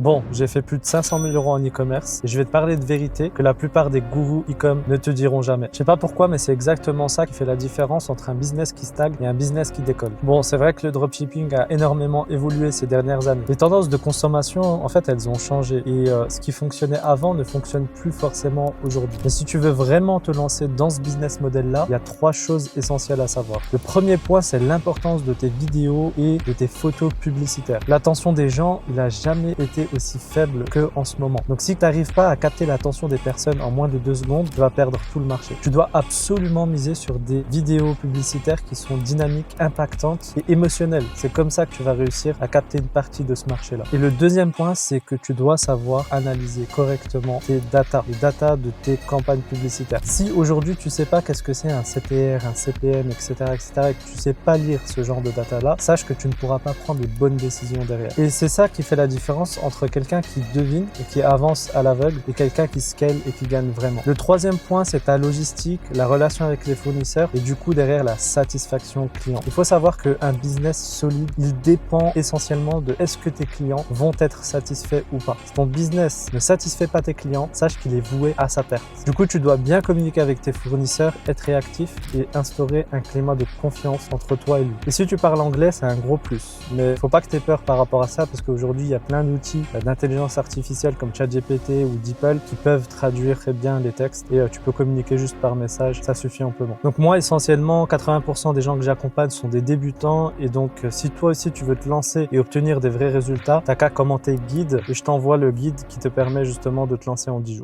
Bon, j'ai fait plus de 500 000 € en e-commerce et je vais te parler de vérité que la plupart des gourous e-com ne te diront jamais. Je sais pas pourquoi, mais c'est exactement ça qui fait la différence entre un business qui stagne et un business qui décolle. Bon, c'est vrai que le dropshipping a énormément évolué ces dernières années. Les tendances de consommation, en fait, elles ont changé et ce qui fonctionnait avant ne fonctionne plus forcément aujourd'hui. Mais si tu veux vraiment te lancer dans ce business model-là, il y a 3 choses essentielles à savoir. Le premier point, c'est l'importance de tes vidéos et de tes photos publicitaires. L'attention des gens, il a jamais été aussi faible que en ce moment. Donc si tu n'arrives pas à capter l'attention des personnes en moins de 2 secondes, tu vas perdre tout le marché. Tu dois absolument miser sur des vidéos publicitaires qui sont dynamiques, impactantes et émotionnelles. C'est comme ça que tu vas réussir à capter une partie de ce marché-là. Et le deuxième point, c'est que tu dois savoir analyser correctement tes datas, les datas de tes campagnes publicitaires. Si aujourd'hui tu sais pas qu'est-ce que c'est un CTR, un CPM, etc., et que tu sais pas lire ce genre de data-là, sache que tu ne pourras pas prendre les bonnes décisions derrière. Et c'est ça qui fait la différence entre quelqu'un qui devine et qui avance à l'aveugle et quelqu'un qui scale et qui gagne vraiment. Le troisième point, c'est ta logistique, la relation avec les fournisseurs et du coup derrière la satisfaction client. Il faut savoir qu'un business solide, il dépend essentiellement de est-ce que tes clients vont être satisfaits ou pas. Si ton business ne satisfait pas tes clients, sache qu'il est voué à sa perte. Du coup, tu dois bien communiquer avec tes fournisseurs, être réactif et instaurer un climat de confiance entre toi et lui. Et si tu parles anglais, c'est un gros plus. Mais faut pas que tu aies peur par rapport à ça parce qu'aujourd'hui, il y a plein d'outils d'intelligence artificielle comme ChatGPT ou DeepL qui peuvent traduire très bien les textes et tu peux communiquer juste par message, ça suffit amplement. Donc moi, essentiellement, 80% des gens que j'accompagne sont des débutants et donc si toi aussi tu veux te lancer et obtenir des vrais résultats, t'as qu'à commenter guide et je t'envoie le guide qui te permet justement de te lancer en 10 jours.